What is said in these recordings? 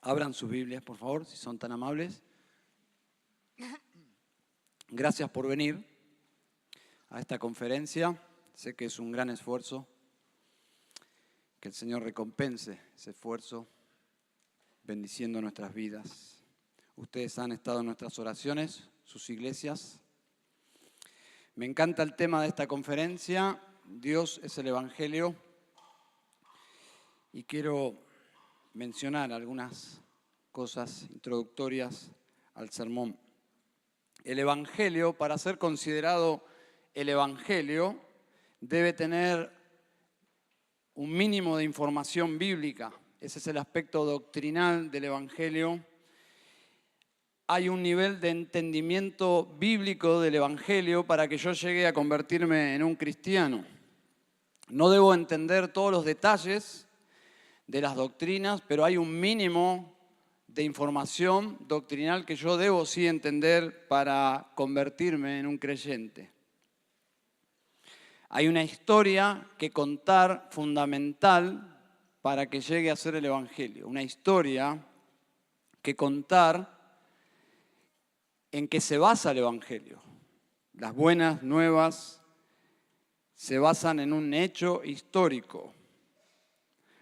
Abran sus Biblias, por favor, si son tan amables. Gracias por venir a esta conferencia. Sé que es un gran esfuerzo. Que el Señor recompense ese esfuerzo, bendiciendo nuestras vidas. Ustedes han estado en nuestras oraciones, sus iglesias. Me encanta el tema de esta conferencia. Dios es el Evangelio. Y quiero mencionar algunas cosas introductorias al sermón. El Evangelio, para ser considerado el Evangelio, debe tener un mínimo de información bíblica. Ese es el aspecto doctrinal del Evangelio. Hay un nivel de entendimiento bíblico del Evangelio para que yo llegue a convertirme en un cristiano. No debo entender todos los detalles de las doctrinas, pero hay un mínimo de información doctrinal que yo debo sí entender para convertirme en un creyente. Hay una historia que contar fundamental para que llegue a ser el Evangelio. Una historia que contar en que se basa el Evangelio. Las buenas nuevas se basan en un hecho histórico.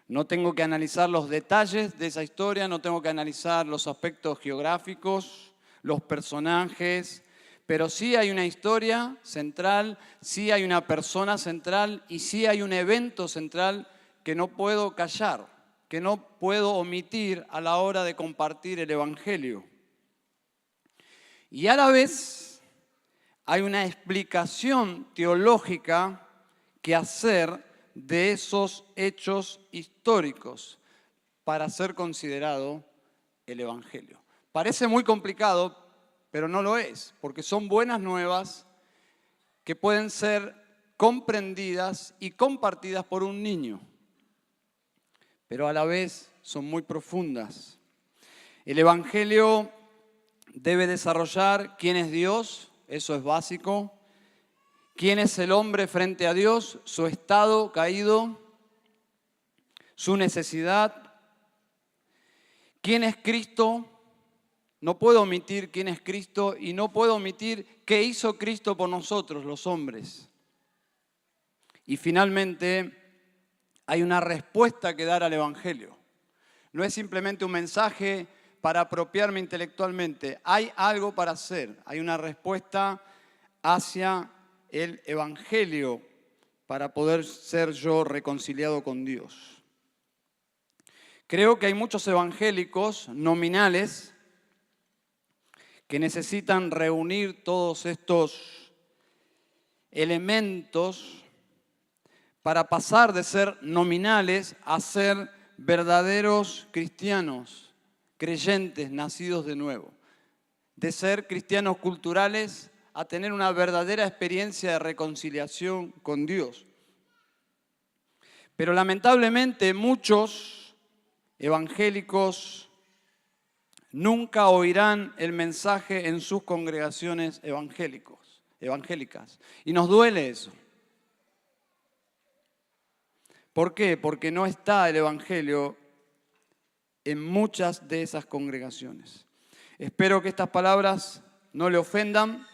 No tengo que analizar los detalles de esa historia, no tengo que analizar los aspectos geográficos, los personajes, pero sí hay una historia central, sí hay una persona central y sí hay un evento central que no puedo callar, que no puedo omitir a la hora de compartir el Evangelio. Y a la vez hay una explicación teológica que hacer de esos hechos históricos para ser considerado el Evangelio. Parece muy complicado, pero no lo es, porque son buenas nuevas que pueden ser comprendidas y compartidas por un niño, pero a la vez son muy profundas. El Evangelio debe desarrollar quién es Dios, eso es básico. ¿Quién es el hombre frente a Dios? Su estado caído, su necesidad. ¿Quién es Cristo? No puedo omitir quién es Cristo y no puedo omitir qué hizo Cristo por nosotros, los hombres. Y finalmente hay una respuesta que dar al Evangelio. No es simplemente un mensaje para apropiarme intelectualmente. Hay algo para hacer. Hay una respuesta hacia el Evangelio para poder ser yo reconciliado con Dios. Creo que hay muchos evangélicos nominales que necesitan reunir todos estos elementos para pasar de ser nominales a ser verdaderos cristianos, creyentes, nacidos de nuevo. De ser cristianos culturales a tener una verdadera experiencia de reconciliación con Dios. Pero lamentablemente muchos evangélicos nunca oirán el mensaje en sus congregaciones evangélicas. Y nos duele eso. ¿Por qué? Porque no está el Evangelio en muchas de esas congregaciones. Espero que estas palabras no le ofendan.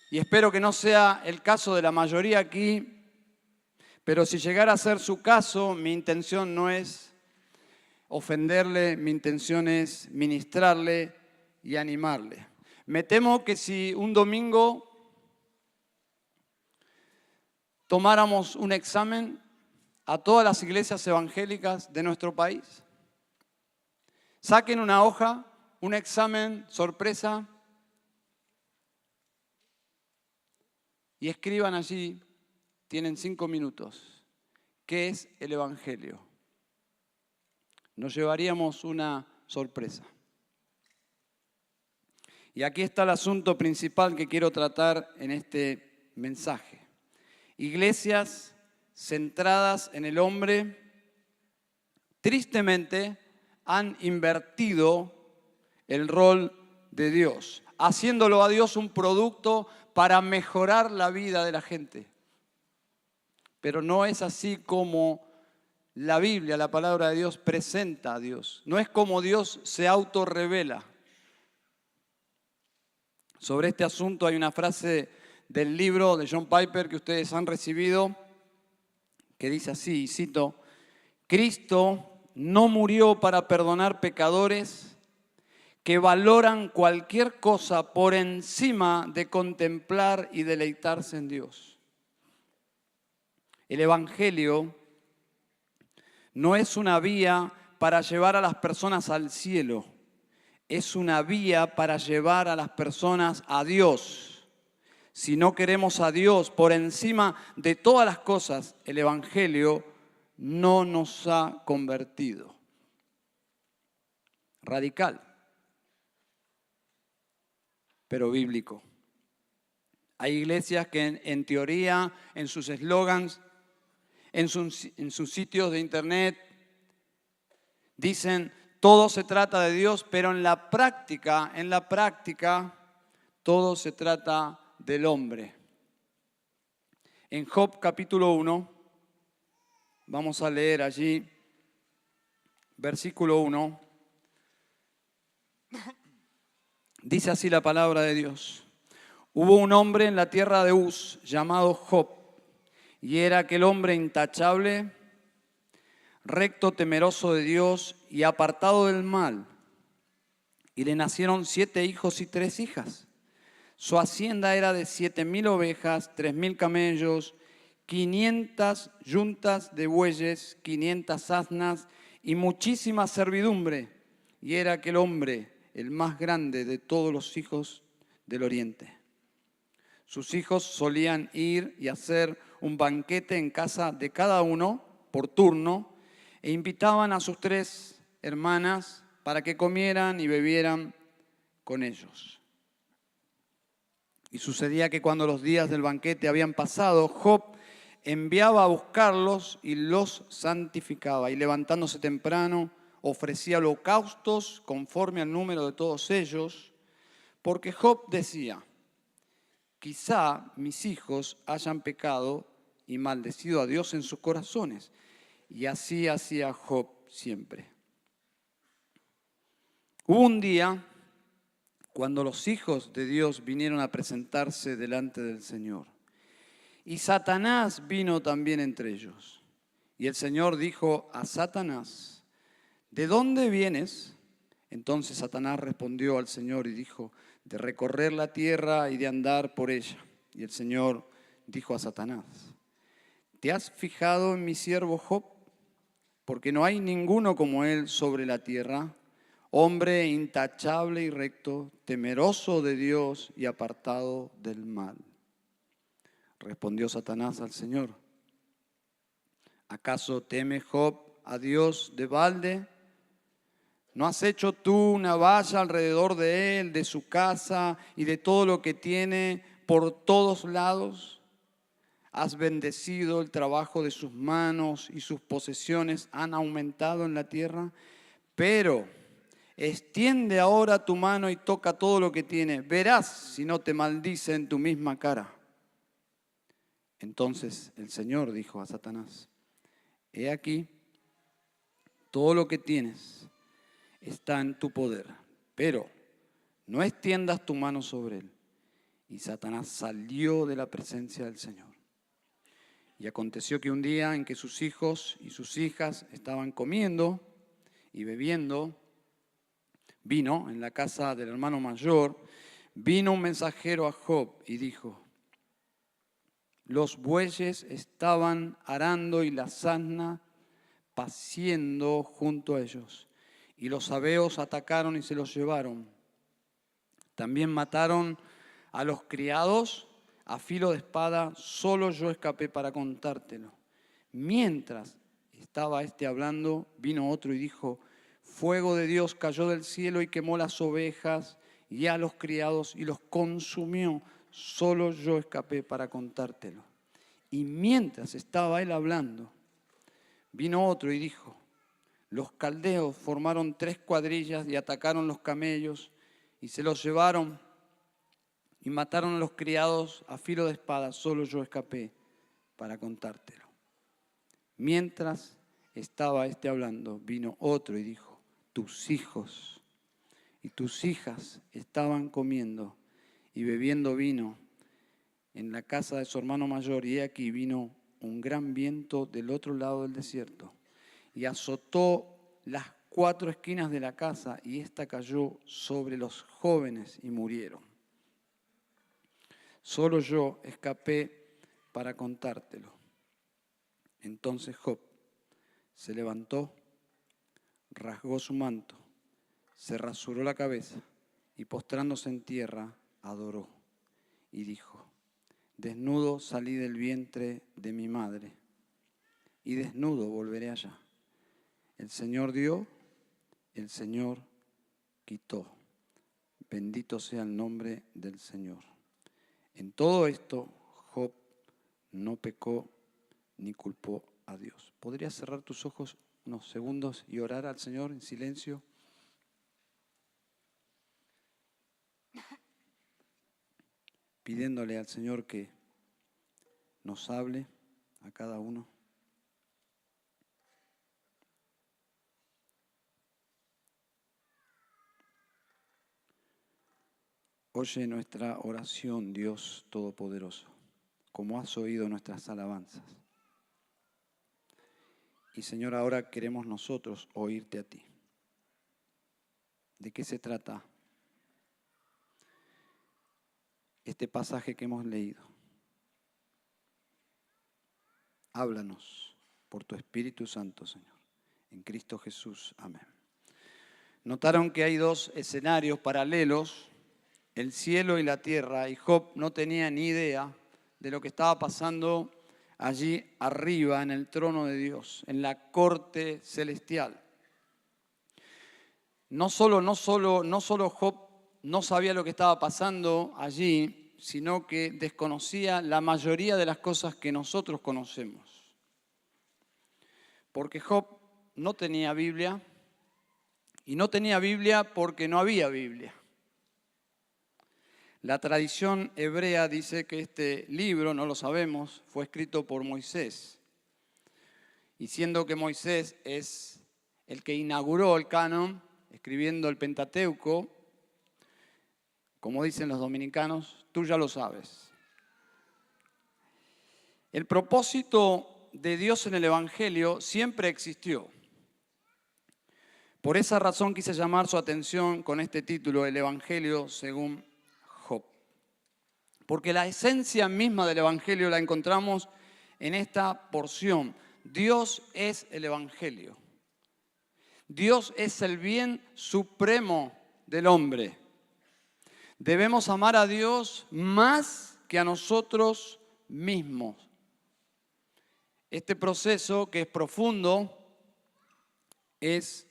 Y espero que no sea el caso de la mayoría aquí, pero si llegara a ser su caso, mi intención no es ofenderle, mi intención es ministrarle y animarle. Me temo que si un domingo tomáramos un examen a todas las iglesias evangélicas de nuestro país, saquen una hoja, un examen sorpresa, y escriban allí, tienen 5 minutos, ¿qué es el Evangelio? Nos llevaríamos una sorpresa. Y aquí está el asunto principal que quiero tratar en este mensaje. Iglesias centradas en el hombre, tristemente, han invertido el rol de Dios, haciéndolo a Dios un producto para mejorar la vida de la gente. Pero no es así como la Biblia, la palabra de Dios, presenta a Dios. No es como Dios se autorrevela. Sobre este asunto hay una frase del libro de John Piper que ustedes han recibido, que dice así, y cito: Cristo no murió para perdonar pecadores que valoran cualquier cosa por encima de contemplar y deleitarse en Dios. El Evangelio no es una vía para llevar a las personas al cielo, es una vía para llevar a las personas a Dios. Si no queremos a Dios por encima de todas las cosas, el Evangelio no nos ha convertido. Radical, pero bíblico. Hay iglesias que en teoría, en sus eslogans, en sus sitios de internet, dicen todo se trata de Dios, pero en la práctica, todo se trata del hombre. En Job capítulo 1, vamos a leer allí, versículo 1, dice así la palabra de Dios. Hubo un hombre en la tierra de Uz llamado Job, y era aquel hombre intachable, recto, temeroso de Dios y apartado del mal. Y le nacieron 7 hijos y 3 hijas. Su hacienda era de 7,000 ovejas, 3,000 camellos, 500 yuntas de bueyes, 500 asnas y muchísima servidumbre. Y era aquel hombre el más grande de todos los hijos del oriente. Sus hijos solían ir y hacer un banquete en casa de cada uno por turno e invitaban a sus 3 hermanas para que comieran y bebieran con ellos. Y sucedía que cuando los días del banquete habían pasado, Job enviaba a buscarlos y los santificaba. Y levantándose temprano, ofrecía holocaustos conforme al número de todos ellos, porque Job decía: quizá mis hijos hayan pecado y maldecido a Dios en sus corazones. Y así hacía Job siempre. Hubo un día cuando los hijos de Dios vinieron a presentarse delante del Señor. Y Satanás vino también entre ellos. Y el Señor dijo a Satanás: ¿de dónde vienes? Entonces Satanás respondió al Señor y dijo: de recorrer la tierra y de andar por ella. Y el Señor dijo a Satanás: ¿te has fijado en mi siervo Job? Porque no hay ninguno como él sobre la tierra, hombre intachable y recto, temeroso de Dios y apartado del mal. Respondió Satanás al Señor: ¿acaso teme Job a Dios de balde? ¿No has hecho tú una valla alrededor de él, de su casa y de todo lo que tiene por todos lados? Has bendecido el trabajo de sus manos y sus posesiones han aumentado en la tierra. Pero extiende ahora tu mano y toca todo lo que tiene. Verás si no te maldice en tu misma cara. Entonces el Señor dijo a Satanás: he aquí, todo lo que tienes está en tu poder, pero no extiendas tu mano sobre él. Y Satanás salió de la presencia del Señor. Y aconteció que un día en que sus hijos y sus hijas estaban comiendo y bebiendo vino en la casa del hermano mayor, vino un mensajero a Job y dijo: los bueyes estaban arando y las asnas paciendo junto a ellos, y los sabeos atacaron y se los llevaron. También mataron a los criados a filo de espada, solo yo escapé para contártelo. Mientras estaba hablando, vino otro y dijo: fuego de Dios cayó del cielo y quemó las ovejas y a los criados y los consumió. Solo yo escapé para contártelo. Y mientras estaba él hablando, vino otro y dijo: los caldeos formaron 3 cuadrillas y atacaron los camellos y se los llevaron y mataron a los criados a filo de espada. Solo yo escapé para contártelo. Mientras estaba éste hablando, vino otro y dijo, tus hijos y tus hijas estaban comiendo y bebiendo vino en la casa de su hermano mayor, y he aquí vino un gran viento del otro lado del desierto y azotó las 4 esquinas de la casa, y ésta cayó sobre los jóvenes y murieron. Solo yo escapé para contártelo. Entonces Job se levantó, rasgó su manto, se rasuró la cabeza y postrándose en tierra adoró y dijo, desnudo salí del vientre de mi madre y desnudo volveré allá. El Señor dio, el Señor quitó. Bendito sea el nombre del Señor. En todo esto, Job no pecó ni culpó a Dios. ¿Podrías cerrar tus ojos unos segundos y orar al Señor en silencio? Pidiéndole al Señor que nos hable a cada uno. Oye nuestra oración, Dios Todopoderoso, como has oído nuestras alabanzas. Y Señor, ahora queremos nosotros oírte a ti. ¿De qué se trata este pasaje que hemos leído? Háblanos por tu Espíritu Santo, Señor. En Cristo Jesús. Amén. Notaron que hay 2 escenarios paralelos, el cielo y la tierra, y Job no tenía ni idea de lo que estaba pasando allí arriba en el trono de Dios, en la corte celestial. No solo Job no sabía lo que estaba pasando allí, sino que desconocía la mayoría de las cosas que nosotros conocemos. Porque Job no tenía Biblia, y no tenía Biblia porque no había Biblia. La tradición hebrea dice que este libro, no lo sabemos, fue escrito por Moisés. Y siendo que Moisés es el que inauguró el canon, escribiendo el Pentateuco, como dicen los dominicanos, tú ya lo sabes. El propósito de Dios en el Evangelio siempre existió. Por esa razón quise llamar su atención con este título, El Evangelio según Job. Porque la esencia misma del Evangelio la encontramos en esta porción. Dios es el Evangelio. Dios es el bien supremo del hombre. Debemos amar a Dios más que a nosotros mismos. Este proceso, que es profundo, es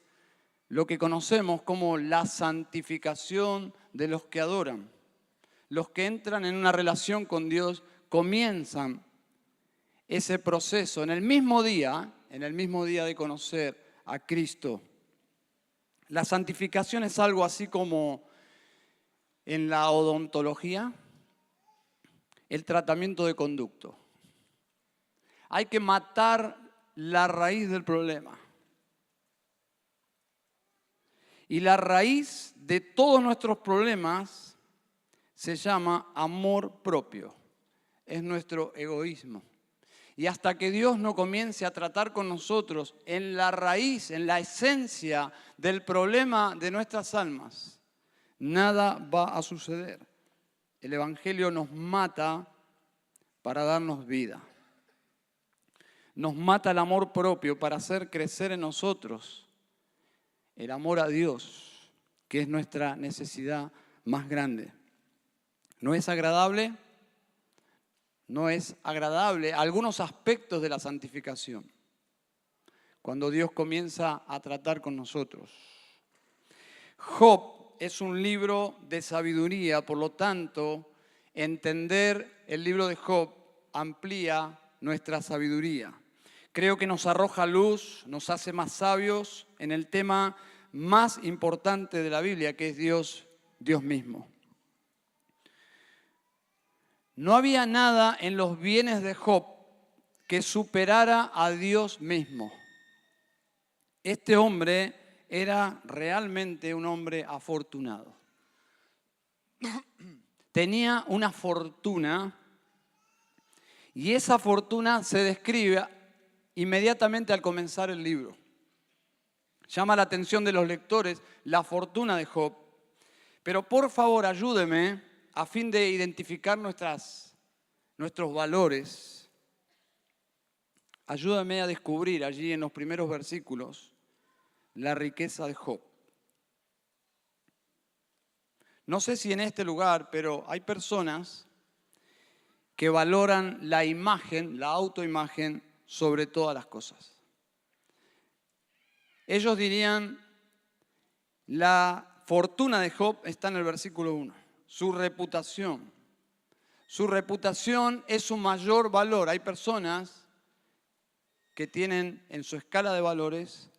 lo que conocemos como la santificación de los que adoran. Los que entran en una relación con Dios comienzan ese proceso en el mismo día de conocer a Cristo. La santificación es algo así como en la odontología, el tratamiento de conducto. Hay que matar la raíz del problema. Y la raíz de todos nuestros problemas se llama amor propio. Es nuestro egoísmo. Y hasta que Dios no comience a tratar con nosotros en la raíz, en la esencia del problema de nuestras almas, nada va a suceder. El Evangelio nos mata para darnos vida. Nos mata el amor propio para hacer crecer en nosotros el amor a Dios, que es nuestra necesidad más grande. ¿No es agradable? No es agradable algunos aspectos de la santificación, cuando Dios comienza a tratar con nosotros. Job es un libro de sabiduría, por lo tanto, entender el libro de Job amplía nuestra sabiduría. Creo que nos arroja luz, nos hace más sabios en el tema más importante de la Biblia, que es Dios mismo. No había nada en los bienes de Job que superara a Dios mismo. Este hombre era realmente un hombre afortunado. Tenía una fortuna y esa fortuna se describe inmediatamente al comenzar el libro. Llama la atención de los lectores la fortuna de Job. Pero por favor ayúdeme a fin de identificar nuestros valores. Ayúdame a descubrir allí en los primeros versículos la riqueza de Job. No sé si en este lugar, pero hay personas que valoran la imagen, la autoimagen, sobre todas las cosas. Ellos dirían, la fortuna de Job está en el versículo 1, su reputación. Su reputación es su mayor valor. Hay personas que tienen en su escala de valores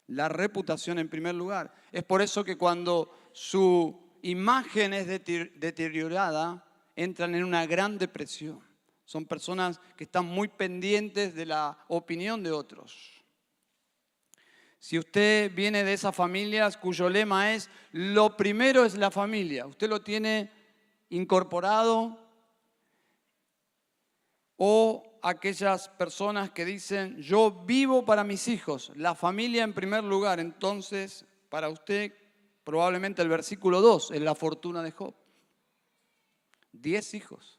la reputación en primer lugar. Es por eso que cuando su imagen es deteriorada, entran en una gran depresión. Son personas que están muy pendientes de la opinión de otros. Si usted viene de esas familias cuyo lema es, lo primero es la familia, usted lo tiene incorporado, o aquellas personas que dicen, yo vivo para mis hijos, la familia en primer lugar, entonces para usted probablemente el versículo 2 es la fortuna de Job. 10 hijos.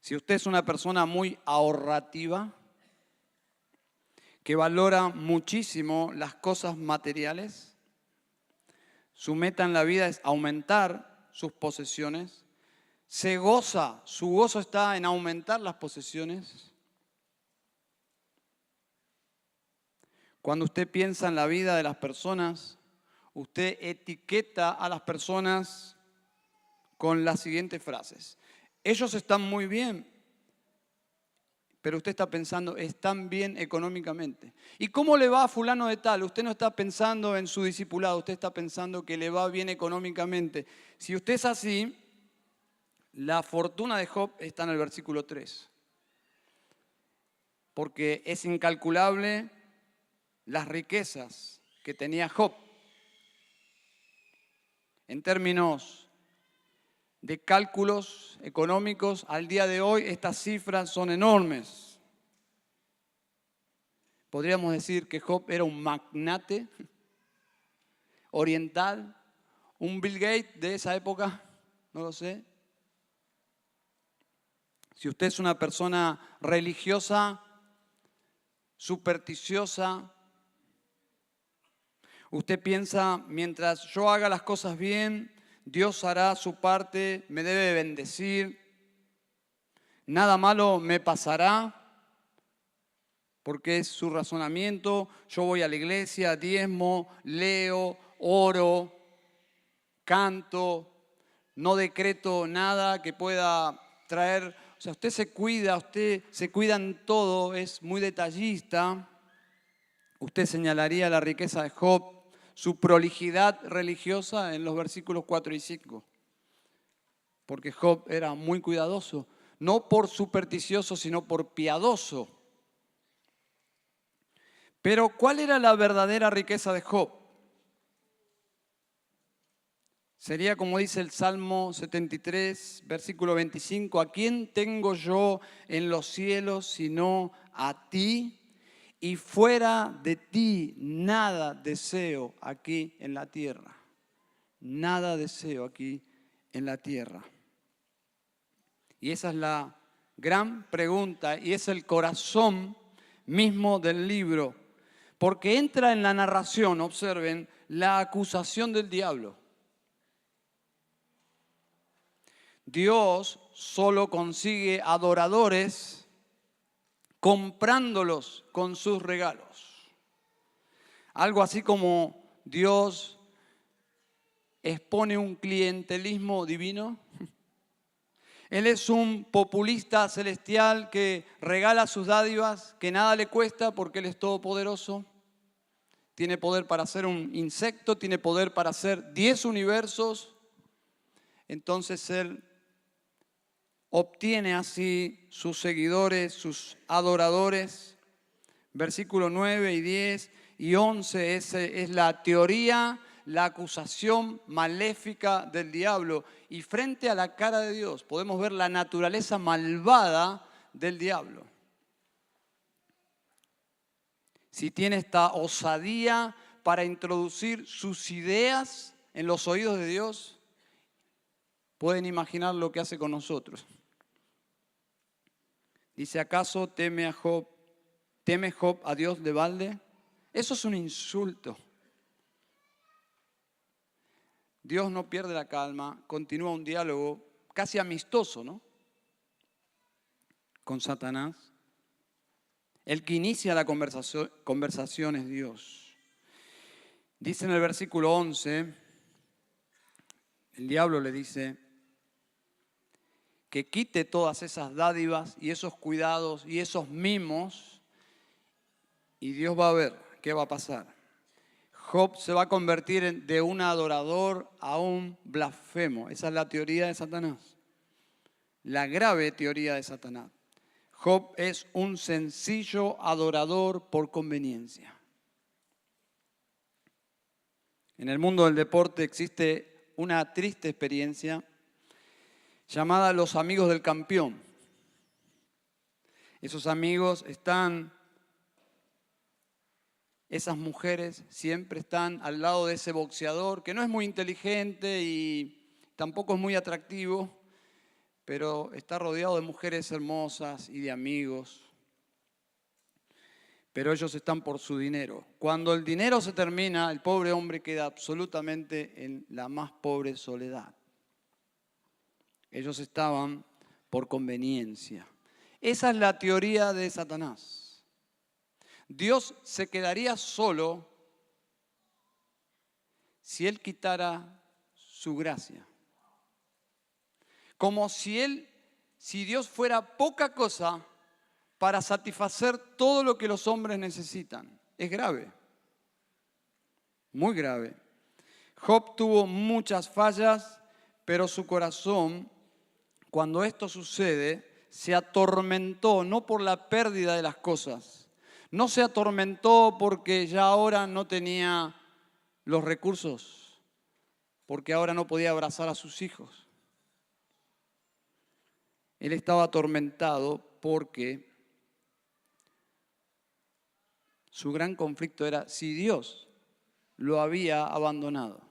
Si usted es una persona muy ahorrativa, que valora muchísimo las cosas materiales, su meta en la vida es aumentar sus posesiones, se goza, su gozo está en aumentar las posesiones. Cuando usted piensa en la vida de las personas, usted etiqueta a las personas con las siguientes frases. Ellos están muy bien, pero usted está pensando, están bien económicamente. ¿Y cómo le va a fulano de tal? Usted no está pensando en su discipulado, usted está pensando que le va bien económicamente. Si usted es así, la fortuna de Job está en el versículo 3. Porque es incalculable las riquezas que tenía Job. En términos de cálculos económicos, al día de hoy estas cifras son enormes. Podríamos decir que Job era un magnate oriental, un Bill Gates de esa época, no lo sé. Si usted es una persona religiosa, supersticiosa, usted piensa, mientras yo haga las cosas bien, Dios hará su parte, me debe bendecir, nada malo me pasará, porque es su razonamiento. Yo voy a la iglesia, diezmo, leo, oro, canto, no decreto nada que pueda traer. O sea, usted se cuida en todo, es muy detallista. Usted señalaría la riqueza de Job, su prolijidad religiosa en los versículos 4 y 5. Porque Job era muy cuidadoso, no por supersticioso, sino por piadoso. Pero ¿cuál era la verdadera riqueza de Job? Sería como dice el Salmo 73, versículo 25, ¿a quién tengo yo en los cielos sino a ti? Y fuera de ti nada deseo aquí en la tierra. Nada deseo aquí en la tierra. Y esa es la gran pregunta y es el corazón mismo del libro. Porque entra en la narración, observen, la acusación del diablo. Dios solo consigue adoradores comprándolos con sus regalos. Algo así como Dios expone un clientelismo divino. Él es un populista celestial que regala sus dádivas, que nada le cuesta porque Él es todopoderoso. Tiene poder para hacer un insecto, tiene poder para hacer 10 universos. Entonces Él obtiene así sus seguidores, sus adoradores. Versículos 9 y 10 y 11 es la teoría, la acusación maléfica del diablo. Y frente a la cara de Dios podemos ver la naturaleza malvada del diablo. Si tiene esta osadía para introducir sus ideas en los oídos de Dios, pueden imaginar lo que hace con nosotros. Dice, ¿acaso teme Job a Dios de balde? Eso es un insulto. Dios no pierde la calma, continúa un diálogo casi amistoso, ¿no? Con Satanás. El que inicia la conversación es Dios. Dice en el versículo 11, el diablo le dice que quite todas esas dádivas y esos cuidados y esos mimos, y Dios va a ver qué va a pasar. Job se va a convertir de un adorador a un blasfemo. Esa es la teoría de Satanás. La grave teoría de Satanás. Job es un sencillo adorador por conveniencia. En el mundo del deporte existe una triste experiencia llamada los amigos del campeón. Esos amigos esas mujeres siempre están al lado de ese boxeador que no es muy inteligente y tampoco es muy atractivo, pero está rodeado de mujeres hermosas y de amigos. Pero ellos están por su dinero. Cuando el dinero se termina, el pobre hombre queda absolutamente en la más pobre soledad. Ellos estaban por conveniencia. Esa es la teoría de Satanás. Dios se quedaría solo si Él quitara su gracia. Como si Dios fuera poca cosa para satisfacer todo lo que los hombres necesitan. Es grave, muy grave. Job tuvo muchas fallas, pero su corazón, cuando esto sucede, se atormentó, no por la pérdida de las cosas. No se atormentó porque ya ahora no tenía los recursos, porque ahora no podía abrazar a sus hijos. Él estaba atormentado porque su gran conflicto era si Dios lo había abandonado.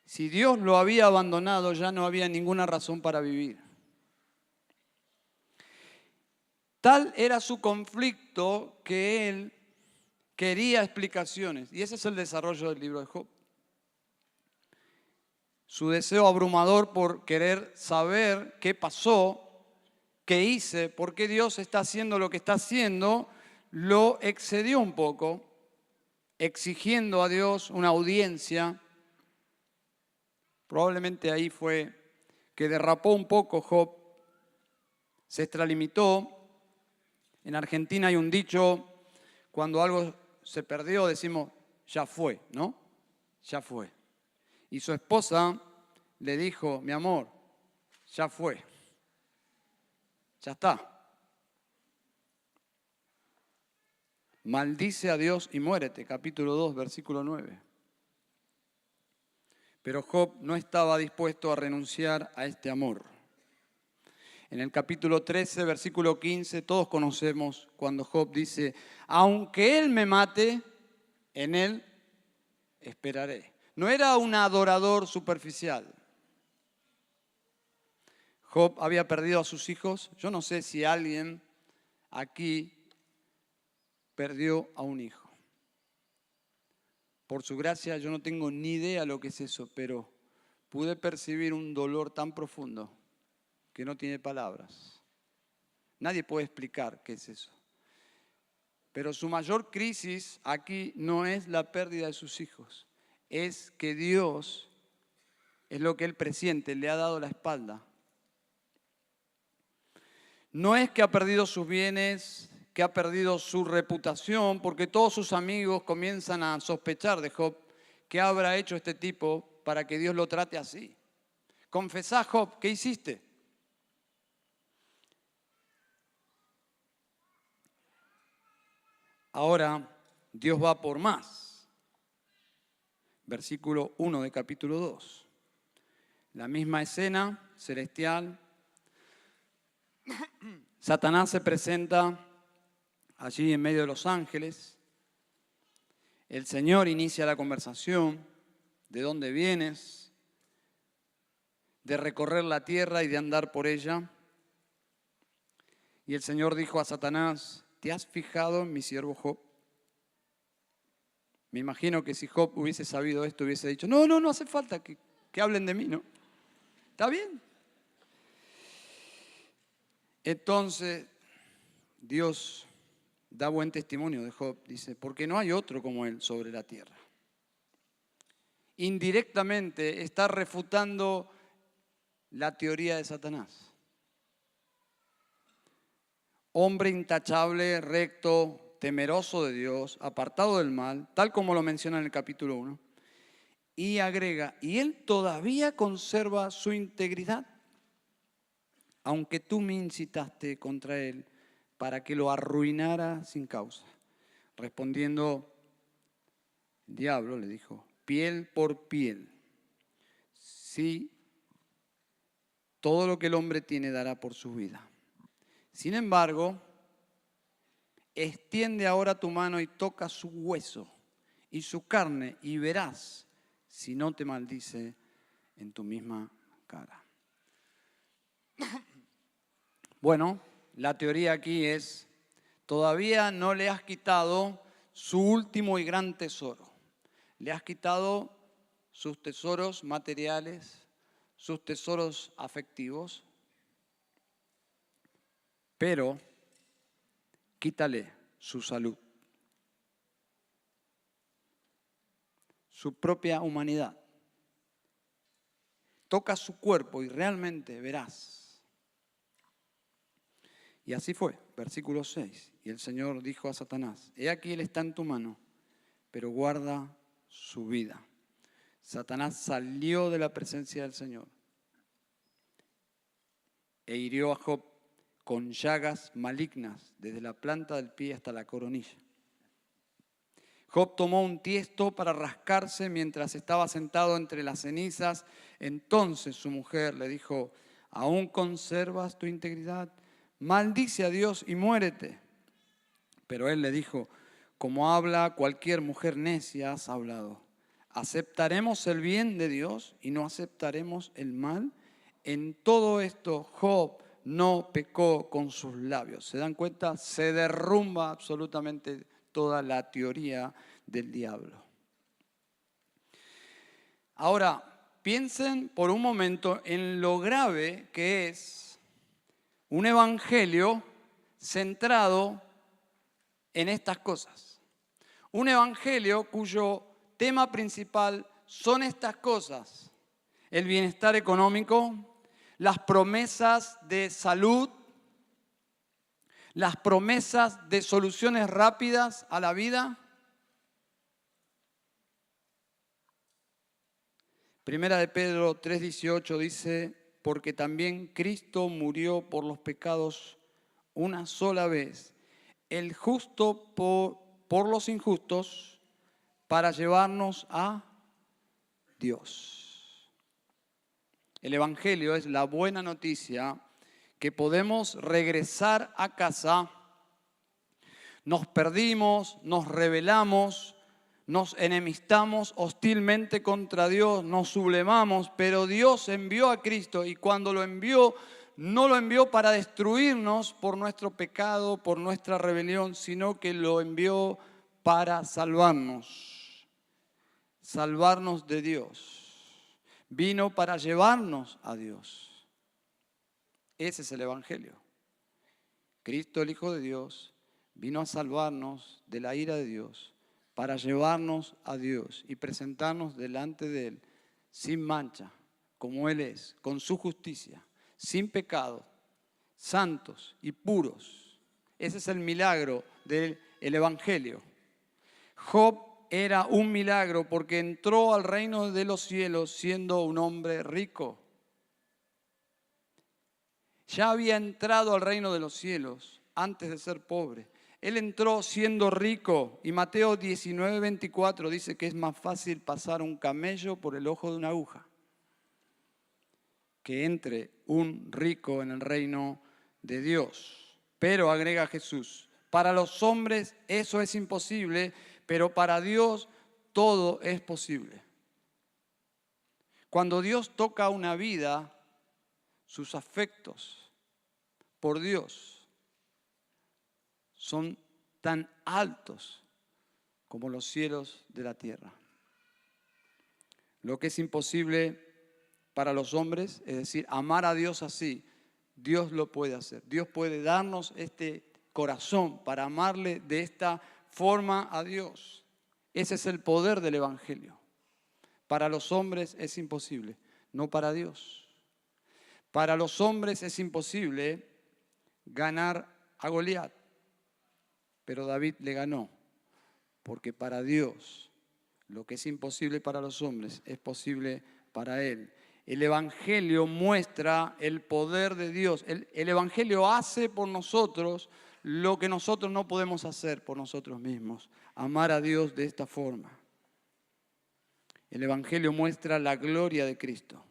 Si Dios lo había abandonado, ya no había ninguna razón para vivir. Tal era su conflicto que él quería explicaciones. Y ese es el desarrollo del libro de Job. Su deseo abrumador por querer saber qué pasó, qué hice, por qué Dios está haciendo lo que está haciendo, lo excedió un poco, exigiendo a Dios una audiencia. Probablemente ahí fue que derrapó un poco Job, se extralimitó. En Argentina hay un dicho, cuando algo se perdió decimos, ya fue, ¿no? Ya fue. Y su esposa le dijo, mi amor, ya fue, ya está. Maldice a Dios y muérete, capítulo 2, versículo 9. Pero Job no estaba dispuesto a renunciar a este amor. En el capítulo 13, versículo 15, todos conocemos cuando Job dice, aunque él me mate, en él esperaré. No era un adorador superficial. Job había perdido a sus hijos. Yo no sé si alguien aquí perdió a un hijo. Por su gracia yo no tengo ni idea lo que es eso, pero pude percibir un dolor tan profundo que no tiene palabras. Nadie puede explicar qué es eso. Pero su mayor crisis aquí no es la pérdida de sus hijos, es que Dios, es lo que él presiente, le ha dado la espalda. No es que ha perdido sus bienes, que ha perdido su reputación, porque todos sus amigos comienzan a sospechar de Job. ¿Qué habrá hecho este tipo para que Dios lo trate así? Confesá, Job, ¿qué hiciste? Ahora Dios va por más. Versículo 1 de capítulo 2. La misma escena celestial. Satanás se presenta allí en medio de los ángeles. El Señor inicia la conversación. ¿De dónde vienes? De recorrer la tierra y de andar por ella. Y el Señor dijo a Satanás: ¿te has fijado en mi siervo Job? Me imagino que si Job hubiese sabido esto, hubiese dicho: no hace falta que hablen de mí, ¿no? ¿Está bien? Entonces, Dios da buen testimonio de Job. Dice: porque no hay otro como él sobre la tierra. Indirectamente está refutando la teoría de Satanás. Hombre intachable, recto, temeroso de Dios, apartado del mal, tal como lo menciona en el capítulo 1. Y agrega: y él todavía conserva su integridad, aunque tú me incitaste contra él para que lo arruinara sin causa. Respondiendo, el diablo le dijo: piel por piel. Sí, todo lo que el hombre tiene dará por su vida. Sin embargo, extiende ahora tu mano y toca su hueso y su carne, y verás si no te maldice en tu misma cara. Bueno, la teoría aquí es: todavía no le has quitado su último y gran tesoro. Le has quitado sus tesoros materiales, sus tesoros afectivos, pero quítale su salud, su propia humanidad. Toca su cuerpo y realmente verás. Y así fue, versículo 6. Y el Señor dijo a Satanás: he aquí él está en tu mano, pero guarda su vida. Satanás salió de la presencia del Señor e hirió a Job con llagas malignas desde la planta del pie hasta la coronilla. Job tomó un tiesto para rascarse mientras estaba sentado entre las cenizas. Entonces su mujer le dijo: ¿aún conservas tu integridad? Maldice a Dios y muérete. Pero él le dijo: como habla cualquier mujer necia, has hablado. ¿Aceptaremos el bien de Dios y no aceptaremos el mal? En todo esto Job no pecó con sus labios. ¿Se dan cuenta? Se derrumba absolutamente toda la teoría del diablo. Ahora, piensen por un momento en lo grave que es un evangelio centrado en estas cosas. Un evangelio cuyo tema principal son estas cosas: el bienestar económico, las promesas de salud, las promesas de soluciones rápidas a la vida. Primera de Pedro 3:18 dice: porque también Cristo murió por los pecados una sola vez, el justo por los injustos, para llevarnos a Dios. El Evangelio es la buena noticia que podemos regresar a casa. Nos perdimos, nos rebelamos, nos enemistamos hostilmente contra Dios, nos sublevamos, pero Dios envió a Cristo, y cuando lo envió, no lo envió para destruirnos por nuestro pecado, por nuestra rebelión, sino que lo envió para salvarnos de Dios. Vino para llevarnos a Dios. Ese es el Evangelio. Cristo, el Hijo de Dios, vino a salvarnos de la ira de Dios, para llevarnos a Dios y presentarnos delante de Él sin mancha, como Él es, con su justicia, sin pecado, santos y puros. Ese es el milagro del Evangelio. Job era un milagro porque entró al reino de los cielos siendo un hombre rico. Ya había entrado al reino de los cielos antes de ser pobre. Él entró siendo rico y Mateo 19:24 dice que es más fácil pasar un camello por el ojo de una aguja que entre un rico en el reino de Dios. Pero, agrega Jesús, para los hombres eso es imposible, pero para Dios todo es posible. Cuando Dios toca una vida, sus afectos por Dios son tan altos como los cielos de la tierra. Lo que es imposible para los hombres, es decir, amar a Dios así, Dios lo puede hacer. Dios puede darnos este corazón para amarle de esta forma a Dios. Ese es el poder del Evangelio. Para los hombres es imposible, no para Dios. Para los hombres es imposible ganar a Goliat, pero David le ganó, porque para Dios lo que es imposible para los hombres es posible para Él. El Evangelio muestra el poder de Dios. El Evangelio hace por nosotros lo que nosotros no podemos hacer por nosotros mismos. Amar a Dios de esta forma. El Evangelio muestra la gloria de Cristo,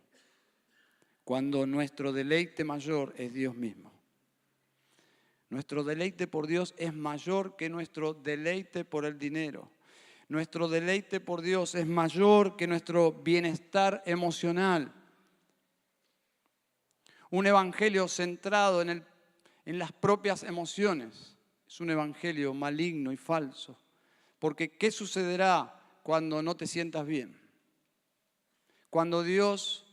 cuando nuestro deleite mayor es Dios mismo. Nuestro deleite por Dios es mayor que nuestro deleite por el dinero. Nuestro deleite por Dios es mayor que nuestro bienestar emocional. Un evangelio centrado en las propias emociones es un evangelio maligno y falso. Porque ¿qué sucederá cuando no te sientas bien? Cuando Dios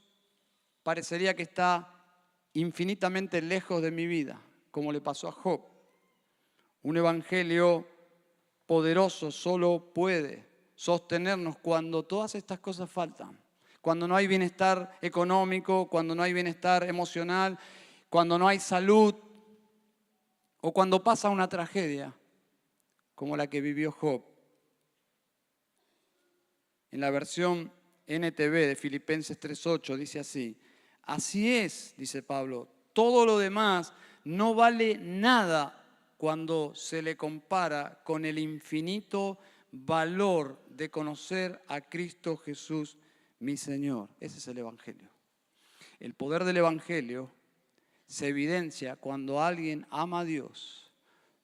parecería que está infinitamente lejos de mi vida, como le pasó a Job. Un evangelio poderoso solo puede sostenernos cuando todas estas cosas faltan. Cuando no hay bienestar económico, cuando no hay bienestar emocional, cuando no hay salud, o cuando pasa una tragedia como la que vivió Job. En la versión NTV de Filipenses 3:8 dice así: así es, dice Pablo, todo lo demás no vale nada cuando se le compara con el infinito valor de conocer a Cristo Jesús, mi Señor. Ese es el Evangelio. El poder del Evangelio se evidencia cuando alguien ama a Dios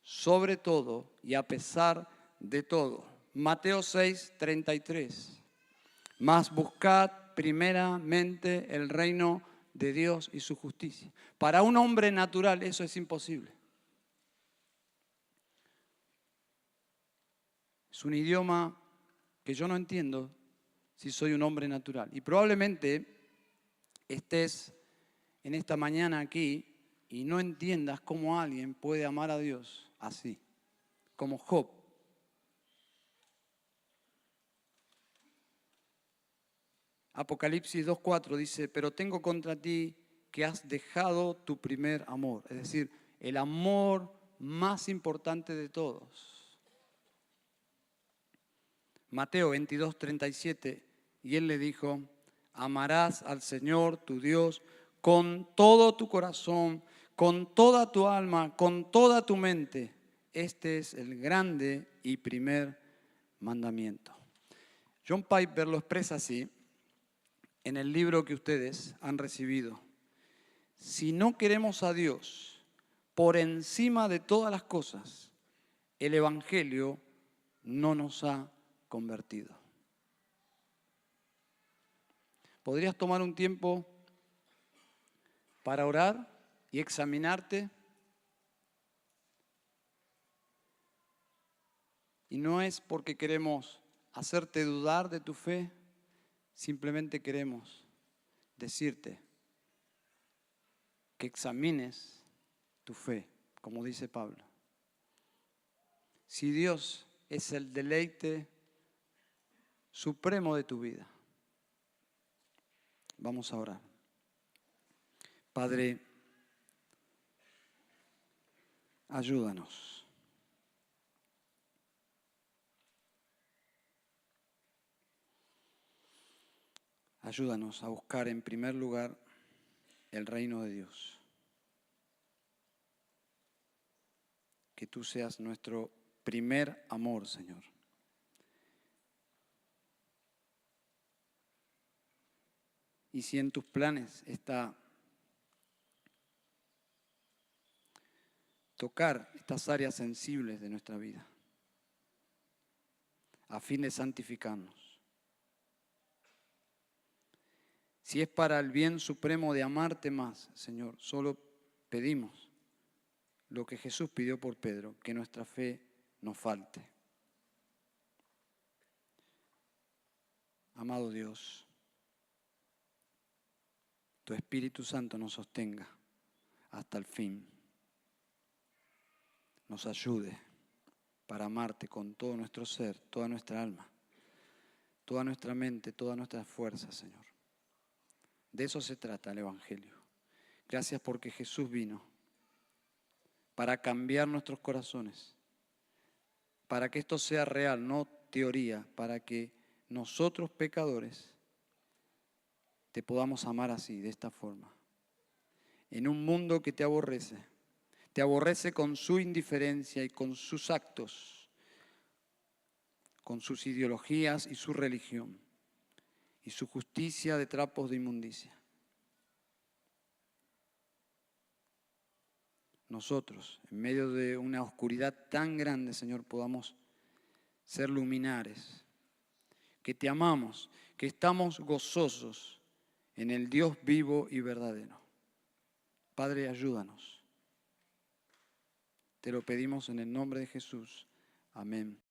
sobre todo y a pesar de todo. Mateo 6:33. Mas buscad primeramente el reino de Dios y su justicia. Para un hombre natural eso es imposible. Es un idioma que yo no entiendo si soy un hombre natural. Y probablemente estés en esta mañana aquí y no entiendas cómo alguien puede amar a Dios así, como Job. Apocalipsis 2:4 dice, pero tengo contra ti que has dejado tu primer amor. Es decir, el amor más importante de todos. Mateo 22:37, y él le dijo, amarás al Señor tu Dios con todo tu corazón, con toda tu alma, con toda tu mente. Este es el grande y primer mandamiento. John Piper lo expresa así en el libro que ustedes han recibido. Si no queremos a Dios por encima de todas las cosas, el Evangelio no nos ha convertido. ¿Podrías tomar un tiempo para orar y examinarte? Y no es porque queremos hacerte dudar de tu fe, simplemente queremos decirte que examines tu fe, como dice Pablo. Si Dios es el deleite supremo de tu vida, vamos a orar. Padre, ayúdanos. Ayúdanos a buscar en primer lugar el reino de Dios. que tú seas nuestro primer amor, Señor. Y si en tus planes está tocar estas áreas sensibles de nuestra vida, a fin de santificarnos. Si es para el bien supremo de amarte más, Señor, solo pedimos lo que Jesús pidió por Pedro, que nuestra fe no falte. Amado Dios, tu Espíritu Santo nos sostenga hasta el fin. Nos ayude para amarte con todo nuestro ser, toda nuestra alma, toda nuestra mente, todas nuestras fuerzas, Señor. De eso se trata el Evangelio. Gracias porque Jesús vino para cambiar nuestros corazones, para que esto sea real, no teoría, para que nosotros pecadores te podamos amar así, de esta forma. En un mundo que te aborrece con su indiferencia y con sus actos, con sus ideologías y su religión, y su justicia de trapos de inmundicia. Nosotros, en medio de una oscuridad tan grande, Señor, podamos ser luminares, que te amamos, que estamos gozosos en el Dios vivo y verdadero. Padre, ayúdanos. Te lo pedimos en el nombre de Jesús. Amén.